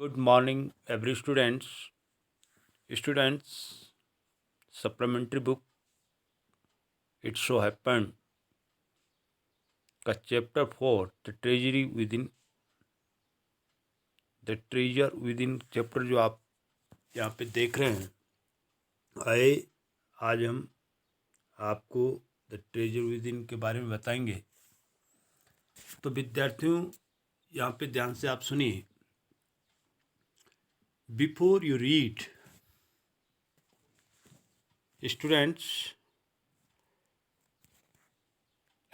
Good morning, every students. Supplementary book. It so happened का chapter 4 the treasure with in chapter जो आप यहाँ पे देख रहे हैं, आए आज हम आपको द ट्रेजर विद इन के बारे में बताएंगे। तो विद्यार्थियों, यहाँ पे ध्यान से आप सुनिए। Before you read, students,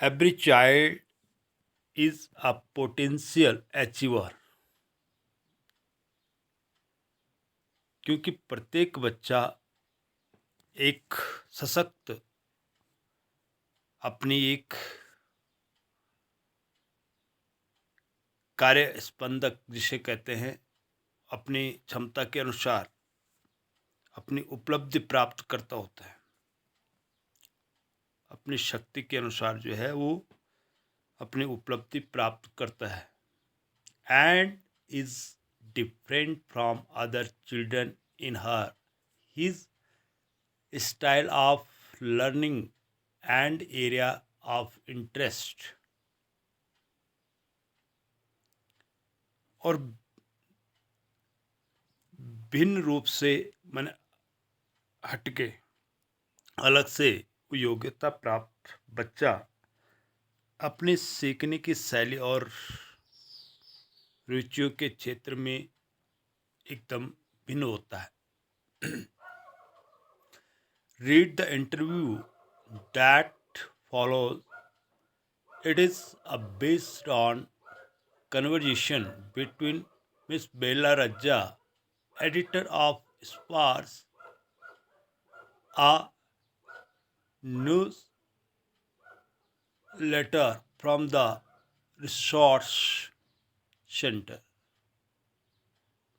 every child is a potential achiever, क्योंकि प्रत्येक बच्चा एक सशक्त अपनी एक कार्य स्पंदक जिसे कहते हैं, अपनी क्षमता के अनुसार अपनी उपलब्धि प्राप्त करता होता है। अपनी शक्ति के अनुसार जो है वो अपनी उपलब्धि प्राप्त करता है। And is different from other children in her his style of learning and area of interest. और भिन्न रूप से मैंने हटके अलग से योग्यता प्राप्त बच्चा अपने सीखने की शैली और रुचियों के क्षेत्र में एकदम भिन्न होता है। Read the interview that follows. It is based on conversation between Miss Bella Rajja, editor of Sparks, a newsletter from the resource center,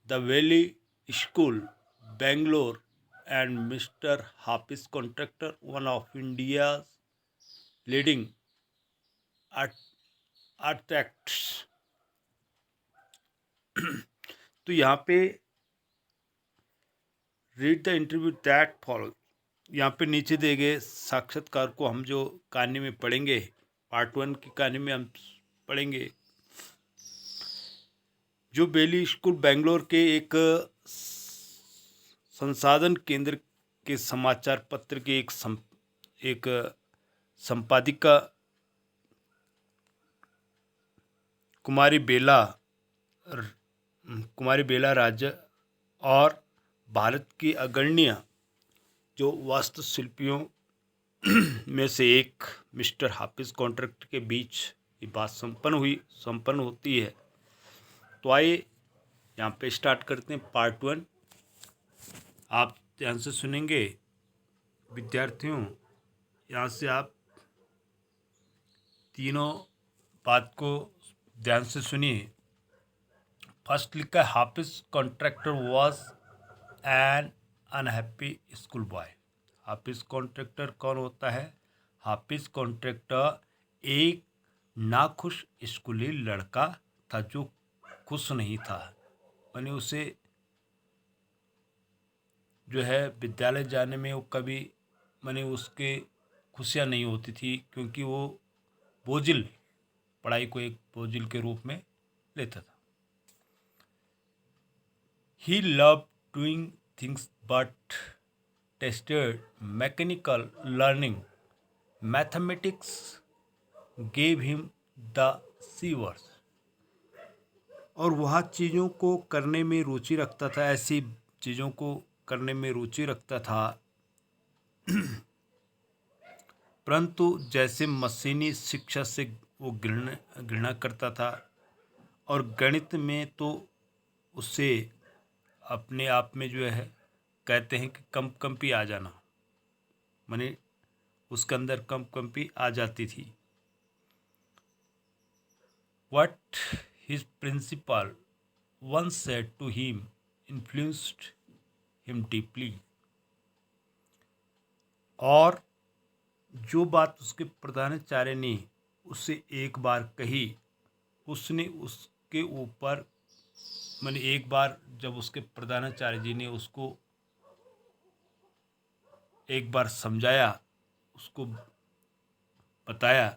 the Valley School, Bangalore, and Mr. Hafiz Contractor, one of India's leading architects. तो यहाँ पे read the interview that follow, यहाँ पे नीचे दिए गए साक्षात्कार को हम जो कहानी में पढ़ेंगे, पार्ट 1 की कहानी में हम पढ़ेंगे, जो बेली स्कूल बेंगलोर के एक संसाधन केंद्र के समाचार पत्र के एक संपादिका कुमारी बेला राजा और भारत की अग्रणी जो वास्तुशिल्पियों में से एक मिस्टर हाफिज कॉन्ट्रैक्ट के बीच ये बात संपन्न होती है। तो आइए यहाँ पे स्टार्ट करते हैं पार्ट 1। आप ध्यान से सुनेंगे विद्यार्थियों, यहाँ से आप तीनों बात को ध्यान से सुनिए। फर्स्ट लिखा है, Hafiz Contractor was an unhappy school boy. Hafiz Contractor कौन होता है? हाफिज कॉन्ट्रैक्टर एक नाखुश स्कूली लड़का था जो खुश नहीं था। मैंने उसे जो है विद्यालय जाने में वो कभी मैंने उसके खुशियाँ नहीं होती थी, क्योंकि वो पढ़ाई को एक बोझिल के रूप में लेता था। He loved doing things but tested mechanical learning. Mathematics gave him the shivers. और वह चीज़ों को करने में रुचि रखता था, ऐसी चीज़ों को करने में रुचि रखता था, परंतु जैसे मशीनी शिक्षा से वो घृणा करता था। और गणित में तो उससे अपने आप में जो है कहते हैं कि कंपी आ जाना, माने उसके अंदर कंपी आ जाती थी। What his principal once said to him influenced him deeply. और जो बात उसके प्रधानाचार्य ने उससे एक बार कही, उसने उसके ऊपर मैंने एक बार जब उसके प्रधानाचार्य जी ने उसको एक बार समझाया, उसको बताया,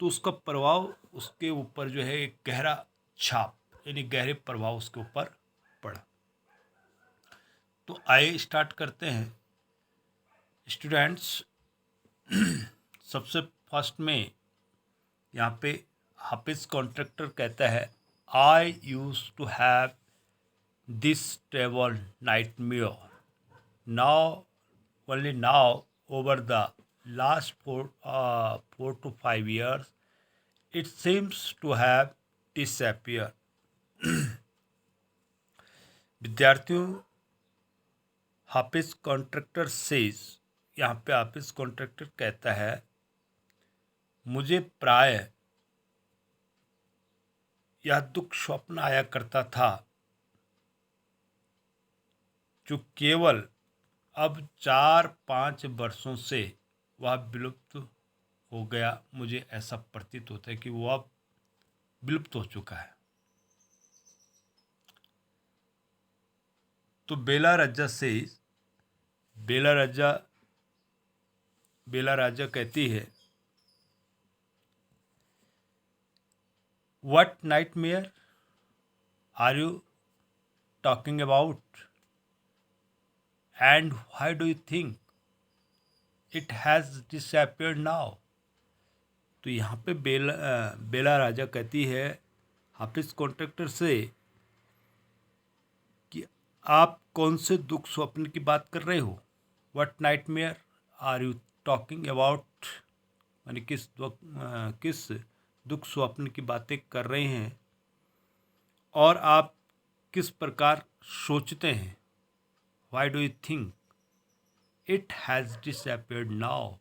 तो उसका प्रभाव उसके ऊपर जो है एक गहरा छाप यानी गहरे प्रभाव उसके ऊपर पड़ा। तो आइए स्टार्ट करते हैं स्टूडेंट्स। सबसे फर्स्ट में यहाँ पे हाफिज कॉन्ट्रैक्टर कहता है, I use to have this travel nightmare now, only now over the last 4 to 5 years it seems to have disappeared। विद्यार्थियों, हाफिज कॉन्ट्रैक्टर सेज, यहाँ पे हाफिज कॉन्ट्रैक्टर कहता है, मुझे प्राय यह दुख स्वप्न आया करता था जो केवल अब 4-5 वर्षों से वह विलुप्त हो गया। मुझे ऐसा प्रतीत होता है कि वह अब विलुप्त हो चुका है। तो बेला राजा से बेला राजा कहती है, what nightmare are you talking about and why do you think it has disappeared now. तो यहाँ पे बेला राजा कहती है हाफिज कॉन्ट्रैक्टर से कि आप कौन से दुख स्वप्न की बात कर रहे हो। What nightmare are you talking about, यानी किस दुख स्वप्न की बातें कर रहे हैं और आप किस प्रकार सोचते हैं। Why do you think it has disappeared now,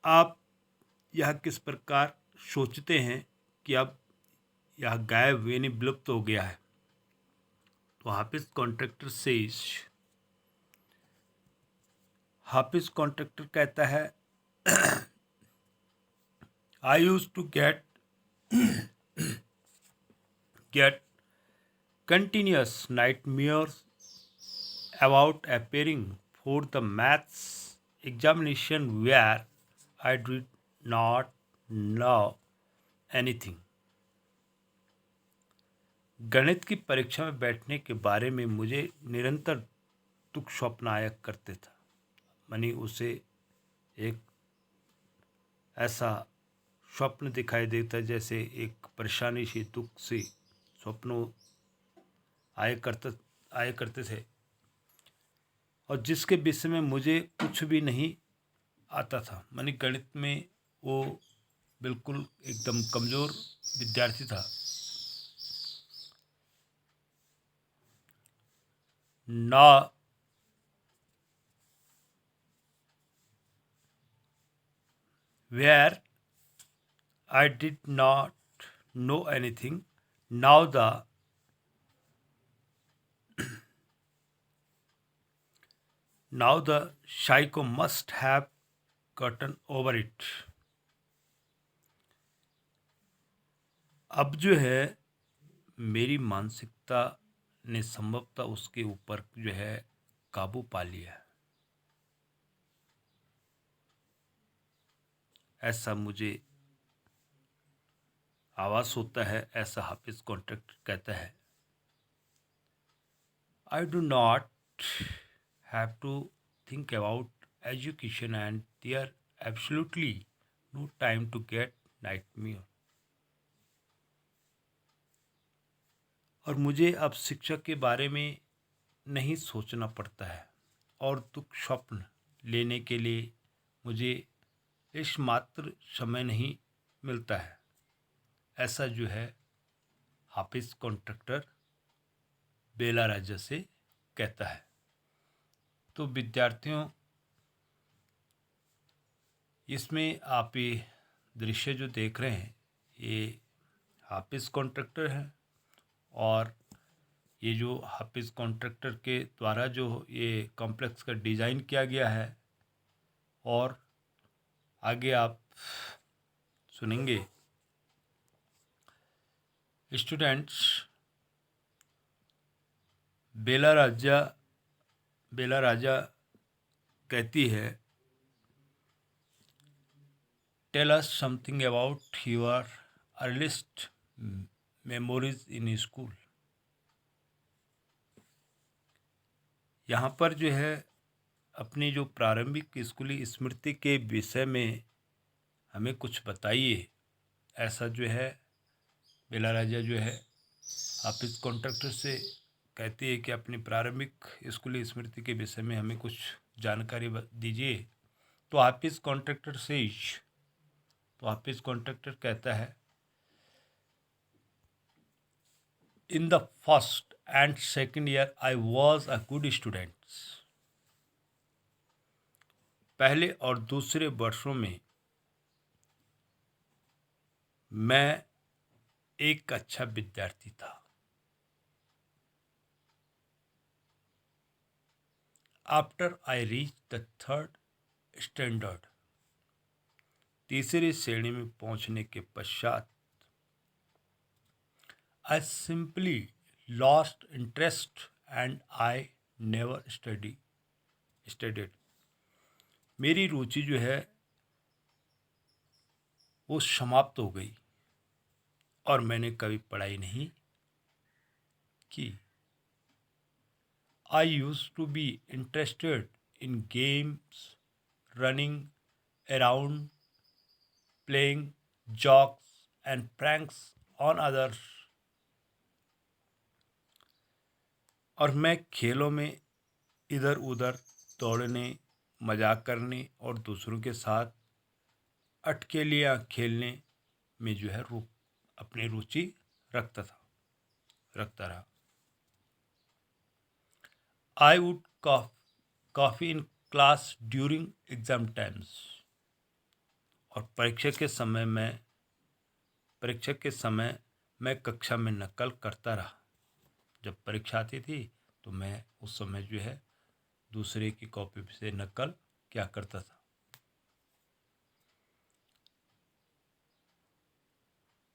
आप यह किस प्रकार सोचते हैं कि अब यह गायब यानी विलुप्त हो गया है। तो हाफिज कॉन्ट्रैक्टर कहता है, I use to get continuous nightmares about appearing for the maths examination where I did not know anything। गणित की परीक्षा में बैठने के बारे में मुझे निरंतर दुख स्वप्न आया करते था। मानी उसे एक ऐसा स्वप्न दिखाई देता जैसे एक परेशानी सी दुख सी स्वप्नों आया करते थे, और जिसके विषय में मुझे कुछ भी नहीं आता था। मानी गणित में वो बिल्कुल एकदम कमज़ोर विद्यार्थी था। ना where I did not know anything, now the psycho must have gotten over it। अब जो है मेरी मानसिकता ने संभवतः उसके ऊपर जो है काबू पा लिया है, ऐसा मुझे आवाज़ होता है। ऐसा हाफिज कॉन्ट्रैक्टर कहता है, I do not have to think about education and there absolutely no time to get nightmare. और मुझे अब शिक्षा के बारे में नहीं सोचना पड़ता है और दुख स्वप्न लेने के लिए मुझे इस मात्र समय नहीं मिलता है। ऐसा जो है हाफिज कॉन्ट्रैक्टर बेला राजा से कहता है। तो विद्यार्थियों, इसमें आप ये दृश्य जो देख रहे हैं ये हाफिज कॉन्ट्रैक्टर है, और ये जो हाफिज कॉन्ट्रैक्टर के द्वारा जो ये कॉम्प्लेक्स का डिज़ाइन किया गया है, और आगे आप सुनेंगे स्टूडेंट्स, बेला राजा कहती है, tell us something about your earliest memories in school. यहाँ पर जो है अपनी जो प्रारंभिक स्कूली स्मृति के विषय में हमें कुछ बताइए, ऐसा जो है बेला राजा जो है हाफिज कॉन्ट्रैक्टर से कहती है कि अपनी प्रारंभिक स्कूली स्मृति के विषय में हमें कुछ जानकारी दीजिए। तो हाफिज कॉन्ट्रैक्टर कहता है, in the first and second year I was a good student. पहले और दूसरे वर्षों में मैं एक अच्छा विद्यार्थी था। After I reach the third standard, तीसरी श्रेणी में पहुंचने के पश्चात, I simply lost interest and I never studied. मेरी रुचि जो है वो समाप्त हो गई और मैंने कभी पढ़ाई नहीं की। I used to be interested in games, running around, playing jokes and pranks on others। और मैं खेलों में इधर उधर दौड़ने, मजाक करने और दूसरों के साथ अटखेलियाँ खेलने में जो है अपनी रुचि रखता रहा। I would coffee in class during exam times। और परीक्षा के समय मैं कक्षा में नकल करता रहा। जब परीक्षा आती थी तो मैं उस समय जो है दूसरे की कॉपी से नकल क्या करता था।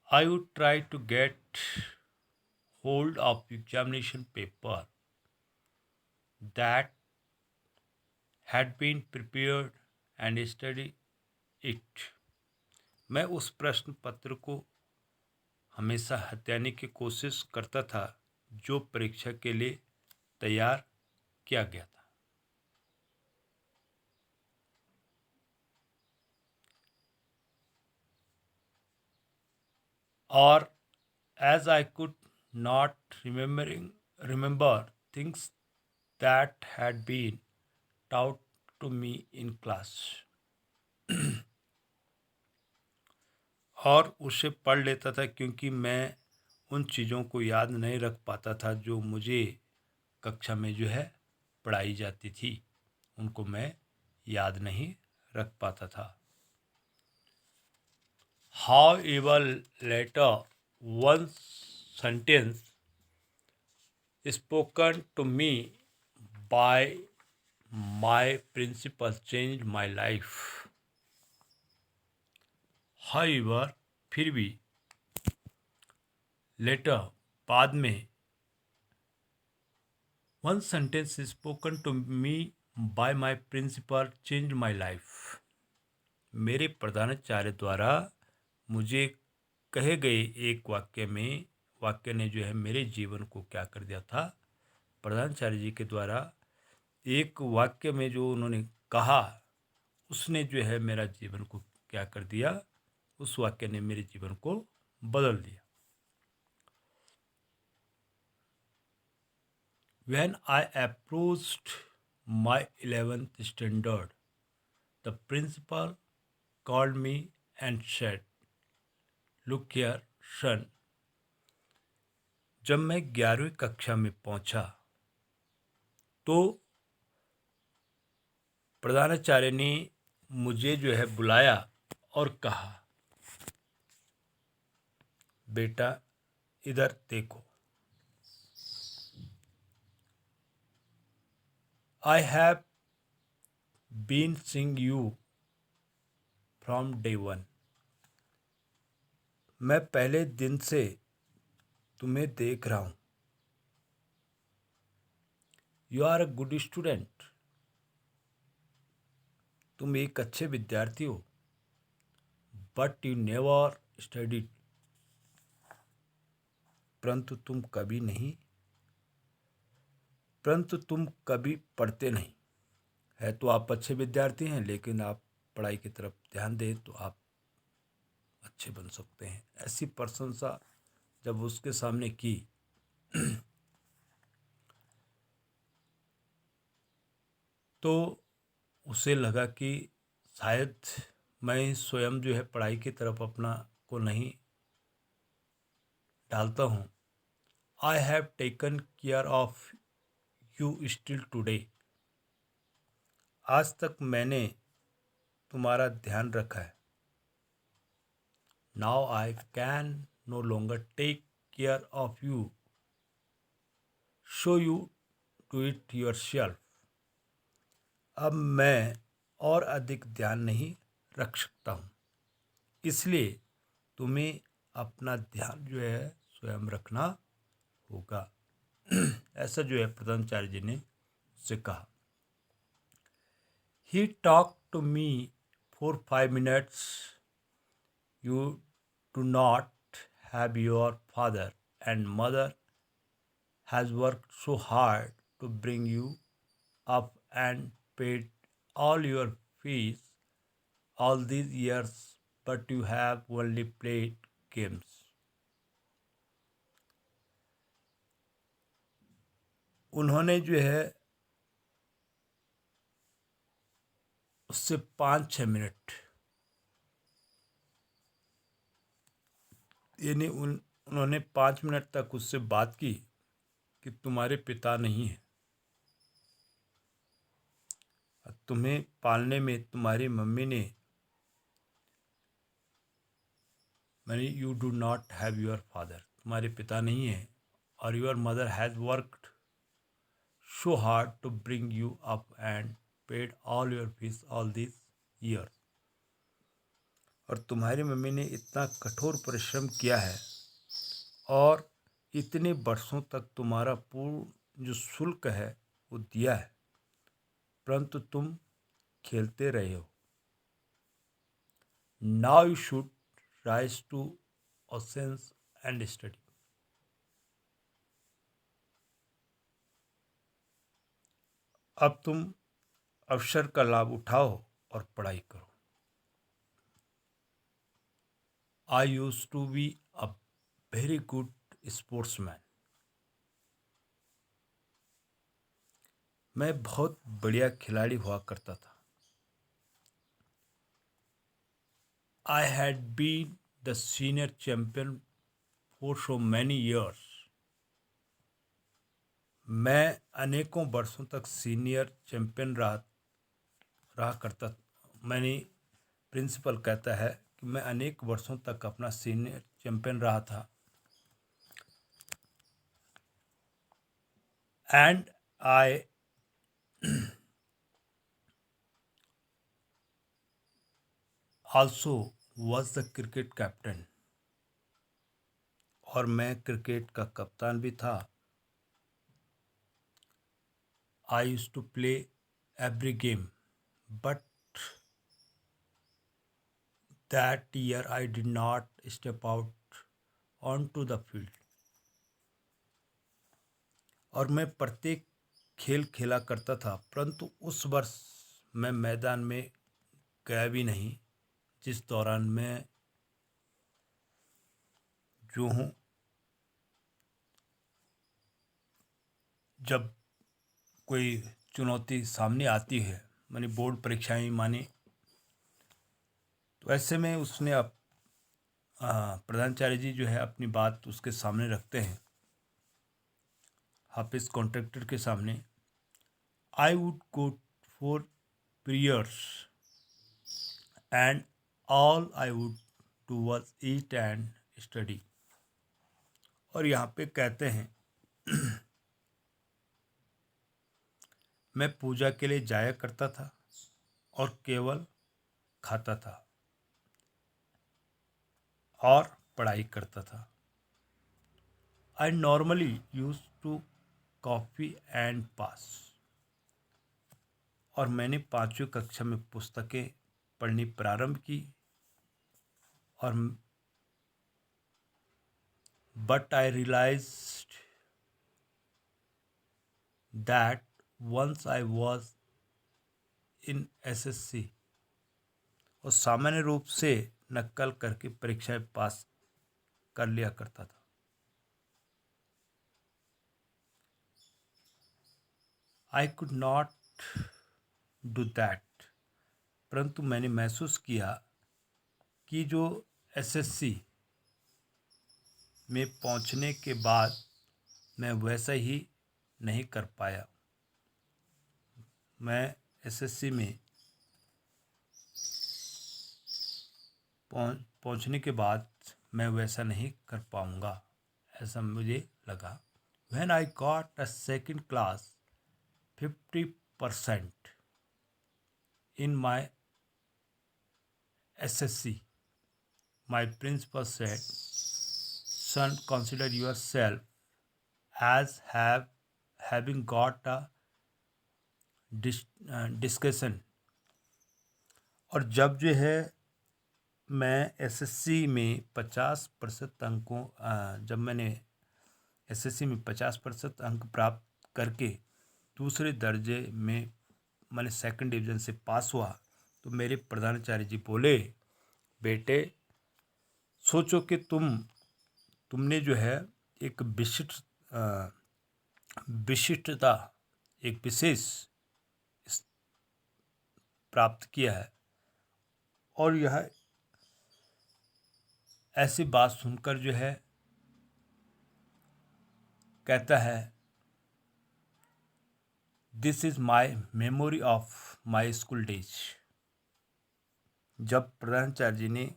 I would try to get hold of examination paper that had been prepared and study it। मैं उस प्रश्न पत्र को हमेशा हथियाने की कोशिश करता था जो परीक्षा के लिए तैयार किया गया था। और as I could not remember things that had been taught to me in class। और उसे पढ़ लेता था क्योंकि मैं उन चीज़ों को याद नहीं रख पाता था जो मुझे कक्षा में जो है पढ़ाई जाती थी, उनको मैं याद नहीं रख पाता था। However, later one sentence spoken to me by my principal changed my life। However, फिर भी, later बाद में, one sentence spoken to me by my principal changed my life। मेरे प्रधानाचार्य द्वारा मुझे कहे गए एक वाक्य ने जो है मेरे जीवन को क्या कर दिया था। प्रधानाचार्य जी के द्वारा एक वाक्य में जो उन्होंने कहा उसने जो है मेरा जीवन को क्या कर दिया, उस वाक्य ने मेरे जीवन को बदल दिया। When I approached my 11th standard, the principal called me and said, "Look here, son।" जब मैं 11वीं कक्षा में पहुंचा तो प्रधानाचार्य ने मुझे जो है बुलाया और कहा, बेटा इधर देखो, I have been seeing you from day one। मैं पहले दिन से तुम्हें देख रहा हूँ। You are a good student. तुम एक अच्छे विद्यार्थी हो। But you never studied. परंतु तुम कभी पढ़ते नहीं। है तो आप अच्छे विद्यार्थी हैं, लेकिन आप पढ़ाई की तरफ ध्यान दें तो आप अच्छे बन सकते हैं। ऐसी प्रशंसा जब उसके सामने की तो उसे लगा कि शायद मैं स्वयं जो है पढ़ाई की तरफ अपना को नहीं डालता हूँ। I have taken care of you still today. आज तक मैंने तुम्हारा ध्यान रखा है। Now I can no longer take care of you, so you do it yourself. अब मैं और अधिक ध्यान नहीं रख सकता हूँ, इसलिए तुम्हें अपना ध्यान जो है स्वयं रखना होगा। ऐसा जो है प्रधानाचार्य जी ने उससे कहा। He talk to me for 5 minutes। You do not have your father and mother has work so hard to bring you up and paid all your fees all these years, but you have only played games। उन्होंने जो है उससे 5-6 minute यानी उन्होंने 5 minute तक उससे बात की कि तुम्हारे पिता नहीं हैं। तुम्हें पालने में तुम्हारी मम्मी ने मैंने you do not have your father, तुम्हारे पिता नहीं हैं, और your mother has worked so hard to bring you up and paid all your fees all these years। और तुम्हारी मम्मी ने इतना कठोर परिश्रम किया है और इतने वर्षों तक तुम्हारा पूर्ण जो शुल्क है वो दिया है, परंतु तुम खेलते रहे हो। Now you should rise to occasions and study. अब तुम अवसर का लाभ उठाओ और पढ़ाई करो। I use to be a very good sportsman. मैं बहुत बढ़िया खिलाड़ी हुआ करता था। I had been the senior champion for so many years. मैं अनेकों वर्षों तक सीनियर चैम्पियन रहा करता। मैंने प्रिंसिपल कहता है कि मैं अनेक वर्षों तक अपना सीनियर चैम्पियन रहा था। And I also was the cricket captain. और मैं क्रिकेट का कप्तान भी था। I use to play every game, but that year I did not step out on to the field. और मैं प्रत्येक खेल खेला करता था, परंतु उस वर्ष मैं मैदान में गया भी नहीं, जिस दौरान मैं जो हूँ जब कोई चुनौती सामने आती है, मानी बोर्ड परीक्षाएं माने, तो ऐसे में उसने प्रधानाचार्य जी जो है अपनी बात उसके सामने रखते हैं, हाफिज कॉन्ट्रैक्टर के सामने। I would go for prayers and all I would do was eat and study. और यहाँ पे कहते हैं मैं पूजा के लिए जाया करता था और केवल खाता था और पढ़ाई करता था। I normally use to copy and pass. और मैंने 5वीं कक्षा में पुस्तकें पढ़नी प्रारंभ की और but I realised that once I was in SSC, और सामान्य रूप से नकल करके परीक्षाएं पास कर लिया करता था। I could not do that, परंतु मैंने महसूस किया कि जो एसएससी में पहुंचने के बाद मैं वैसा ही नहीं कर पाया। मैं एसएससी में पहुंचने के बाद मैं वैसा नहीं कर पाऊंगा, ऐसा मुझे लगा। When I got a second class 50% in my SSC, my principal said, "Son, consider yourself as having got a discussion." और जब जो है मैं एसएससी में 50% अंकों जब मैंने एसएससी में 50% अंक प्राप्त करके दूसरे दर्जे में मैंने सेकंड डिवीज़न से पास हुआ, तो मेरे प्रधानाचार्य जी बोले, बेटे सोचो कि तुमने जो है एक विशिष्टता, एक विशेष प्राप्त किया है। और यह ऐसी बात सुनकर जो है कहता है, this is my memory of my school days. जब प्रधानाचार्य जी ने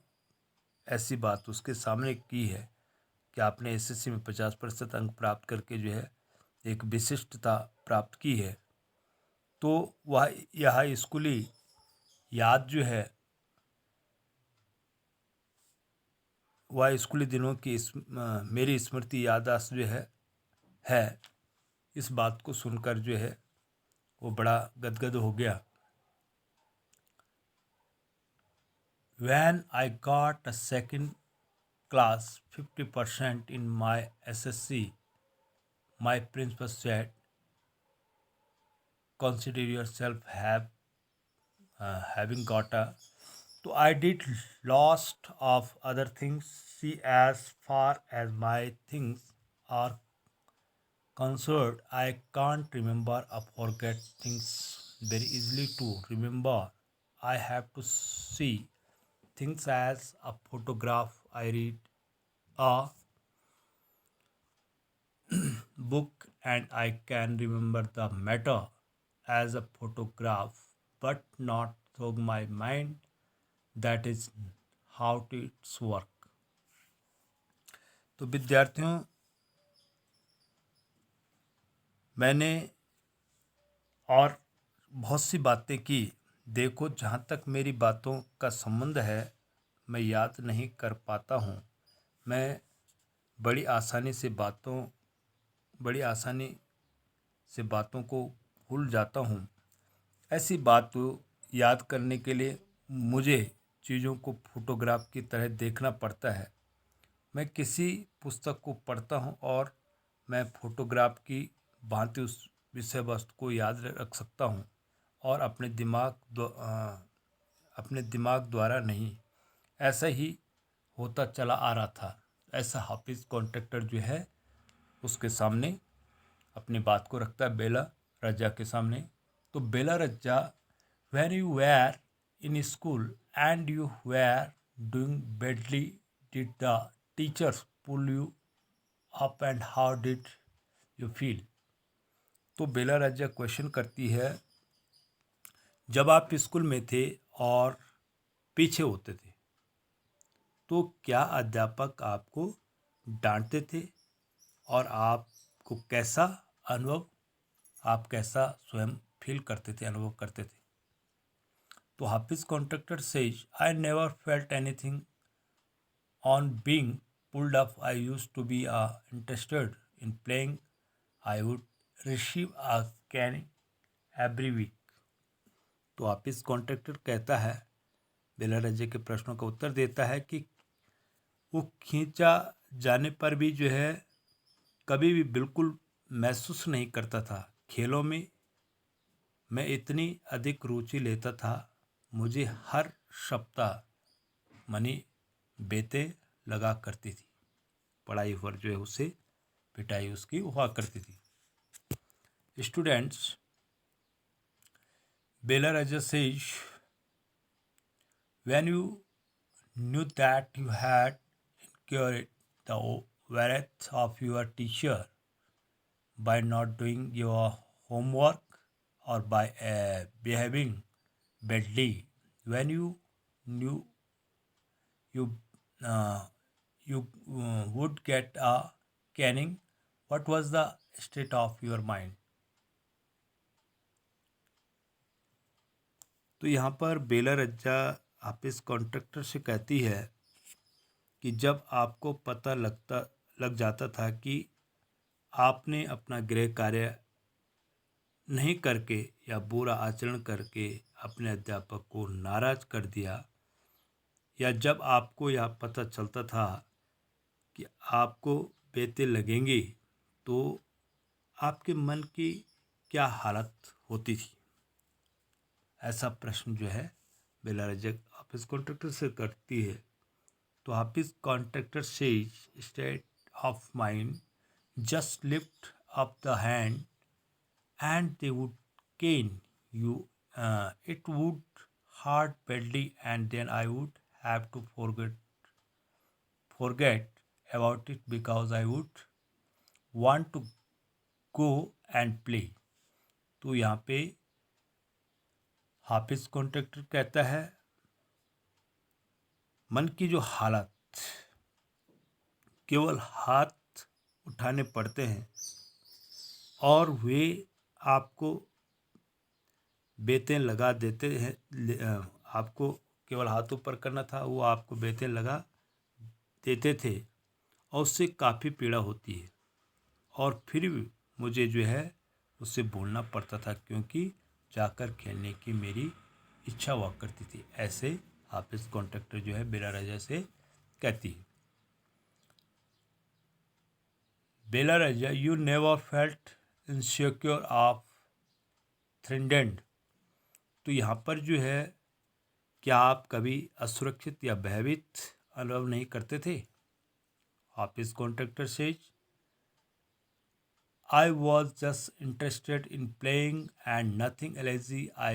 ऐसी बात उसके सामने की है कि आपने एसएससी में 50% अंक प्राप्त करके जो है एक विशिष्टता प्राप्त की है, तो यह स्कूली याद जो है, वह स्कूली दिनों की मेरी स्मृति याददाश्त जो है इस बात को सुनकर जो है वो बड़ा गदगद हो गया। When I got a second class 50% in my SSC, my principal said, consider yourself having got a. So I did lost of other things. See, as far as my things are concerned, I can't remember or forget things very easily. To remember, I have to see things as a photograph. I read a book and I can remember the matter as a photograph, but not through my mind. That is how it's work. तो विद्यार्थियों, मैंने और बहुत सी बातें की। देखो, जहाँ तक मेरी बातों का संबंध है, मैं याद नहीं कर पाता हूँ। मैं बड़ी आसानी से बातों को भूल जाता हूँ। ऐसी बात याद करने के लिए मुझे चीज़ों को फोटोग्राफ की तरह देखना पड़ता है। मैं किसी पुस्तक को पढ़ता हूँ और मैं फोटोग्राफ की भांति उस विषय वस्तु को याद रख सकता हूँ, और अपने दिमाग द्वारा नहीं। ऐसा ही होता चला आ रहा था। ऐसा हाफिज कॉन्ट्रैक्टर जो है उसके सामने अपनी बात को रखता है, बेला रज्जा के सामने। तो बेला रज्जा, when you were in school and you were doing badly, did the teachers pull you up and how did you feel? तो बेला रज्जा क्वेश्चन करती है, जब आप स्कूल में थे और पीछे होते थे, तो क्या अध्यापक आपको डांटते थे और आपको आप कैसा स्वयं फील करते थे, अनुभव करते थे? तो Hafiz Contractor says, I never felt anything on being pulled up. I used to be interested in playing. I would receive a caning every week. तो ऑफिस कॉन्ट्रैक्टर कहता है, बेला रजे के प्रश्नों का उत्तर देता है कि वो खींचा जाने पर भी जो है कभी भी बिल्कुल महसूस नहीं करता था। खेलों में मैं इतनी अधिक रुचि लेता था, मुझे हर सप्ताह मनी बेतें लगा करती थी। पढ़ाई पर जो है उससे पिटाई उसकी हुआ करती थी। Students, Bela Raja says, when you knew that you had incurred the wrath of your teacher by not doing your homework or by behaving badly, when you knew you would get a caning, what was the state of your mind? तो यहाँ पर बेला रज्जा office contractor से कहती है कि जब आपको पता लग जाता था कि आपने अपना गृह कार्य नहीं करके या बुरा आचरण करके अपने अध्यापक को नाराज कर दिया, या जब आपको यह पता चलता था कि आपको बेतें लगेंगी, तो आपके मन की क्या हालत होती थी? ऐसा प्रश्न जो है बेला रजा ऑफिस कॉन्ट्रैक्टर से करती है। तो ऑफिस कॉन्ट्रैक्टर से state of mind, just lift up the hand and they would cane you. It would hurt badly, and then I would have to forget about it because I would want to go and play. तो यहाँ पे हाफिज कॉन्ट्रैक्टर कहता है, मन की जो हालत, केवल हाथ उठाने पड़ते हैं और वे आपको बेतें लगा देते हैं। आपको केवल हाथ ऊपर करना था, वो आपको बेतें लगा देते थे और उससे काफ़ी पीड़ा होती है। और फिर भी मुझे जो है उससे बोलना पड़ता था, क्योंकि जाकर खेलने की मेरी इच्छा हुआ करती थी। ऐसे ऑफिस कॉन्ट्रैक्टर जो है बेला राजा से कहती है। Bela Raja, you never felt insecure of threatened. तो यहाँ पर जो है, क्या आप कभी असुरक्षित या भयभीत अनुभव नहीं करते थे? Office contractor says, I was just interested in playing and nothing else. I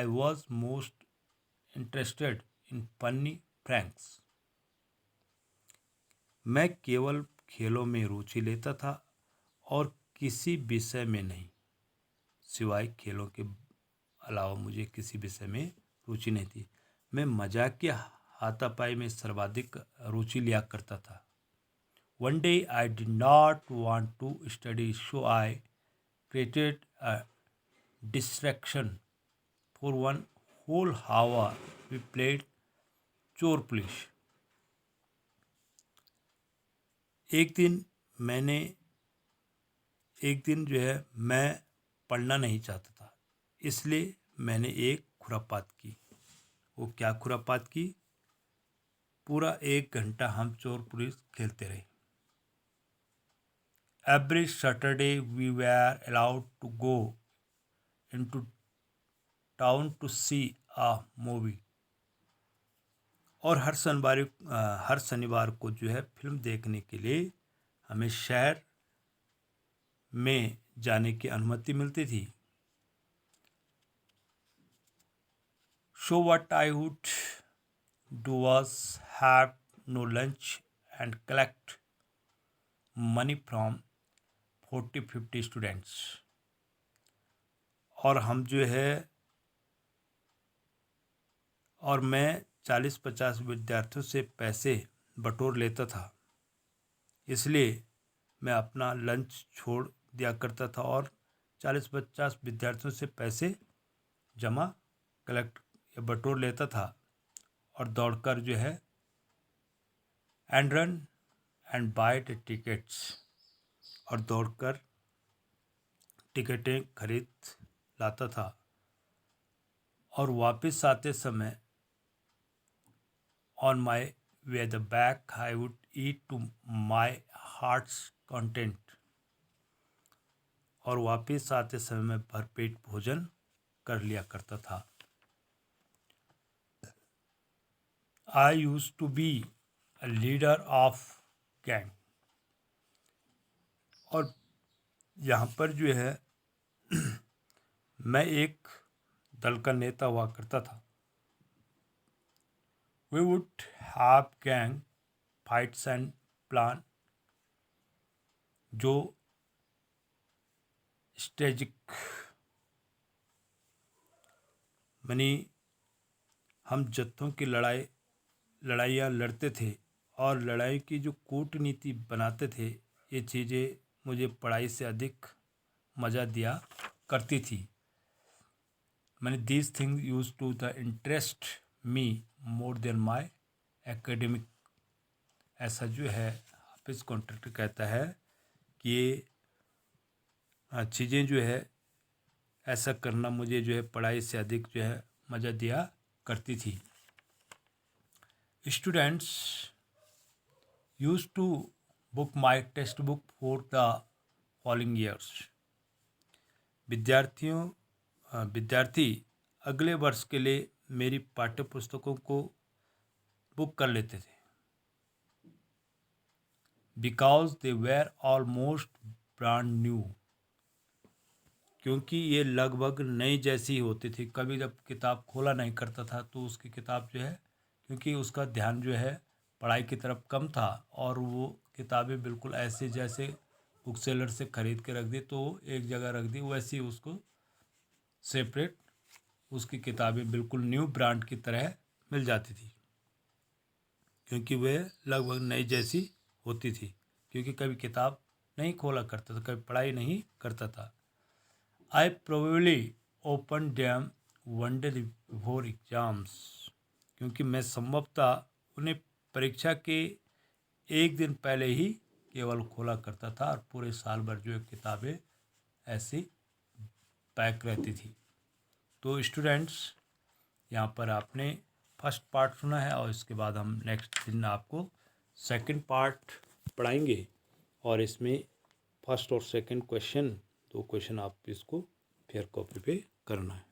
was most interested in funny pranks. मैं केवल खेलों में रुचि लेता था और किसी विषय में नहीं। सिवाय खेलों के अलावा मुझे किसी विषय में रुचि नहीं थी। मैं मजाक या हाथापाई में सर्वाधिक रुचि लिया करता था। One day I did not want to study, so I created a distraction. For one whole hour, we played चोर पुलिस। एक दिन जो है मैं पढ़ना नहीं चाहता था, इसलिए मैंने एक खुरापात की। वो क्या खुरापात की? पूरा 1 घंटा हम चोर पुलिस खेलते रहे। Every Saturday we were allowed to go into town to see a movie. और हर शनिवार को जो है फिल्म देखने के लिए हमें शहर में जाने की अनुमति मिलती थी। So what I would do was have no lunch and collect money from 40-50 students. और हम जो है और मैं 40-50 विद्यार्थियों से पैसे बटोर लेता था। इसलिए मैं अपना लंच छोड़ दिया करता था और 40-50 विद्यार्थियों से पैसे कलेक्ट या बटोर लेता था और दौड़कर जो है and run and by the tickets, और दौड़कर टिकटें खरीद लाता था। और वापस आते समय on my way the back I would eat to my heart's content, और वापस आते समय मैं भरपेट भोजन कर लिया करता था। I use to be a leader of gang, और यहाँ पर जो है मैं एक दल का नेता हुआ करता था। We would have gang fights and plan, जो स्ट्रेजिक मनी हम जत्थों की लड़ाइयाँ लड़ते थे और लड़ाई की जो कूटनीति बनाते थे, ये चीज़ें मुझे पढ़ाई से अधिक मज़ा दिया करती थी। मैंने these things used to the interest me more than my academic. ऐसा जो है हाफिज कॉन्ट्रैक्टर कहता है कि ये चीज़ें जो है ऐसा करना मुझे जो है पढ़ाई से अधिक जो है मज़ा दिया करती थी। Students used to book my text book for the following years. विद्यार्थी अगले वर्ष के लिए मेरी पाठ्य पुस्तकों को बुक कर लेते थे, because they were almost brand new, क्योंकि ये लगभग नई जैसी होती थी। कभी जब किताब खोला नहीं करता था तो उसकी किताब जो है, क्योंकि उसका ध्यान जो है पढ़ाई की तरफ कम था, और वो किताबें बिल्कुल ऐसे जैसे बुक सेलर से ख़रीद के रख दी तो एक जगह रख दी, वैसे ही उसको सेपरेट उसकी किताबें बिल्कुल न्यू ब्रांड की तरह मिल जाती थी, क्योंकि वे लगभग नई जैसी होती थी, क्योंकि कभी किताब नहीं खोला करता था, कभी पढ़ाई नहीं करता था। I probably open dam one day before exams, क्योंकि मैं संभवतः उन्हें परीक्षा के एक दिन पहले ही केवल खोला करता था, और पूरे साल भर जो किताबें ऐसी पैक रहती थी। तो स्टूडेंट्स, यहाँ पर आपने फर्स्ट पार्ट सुना है, और इसके बाद हम नेक्स्ट दिन आपको सेकंड पार्ट पढ़ाएंगे, और इसमें फर्स्ट और सेकंड क्वेश्चन, दो क्वेश्चन आप इसको फेयर कॉपी पे करना है।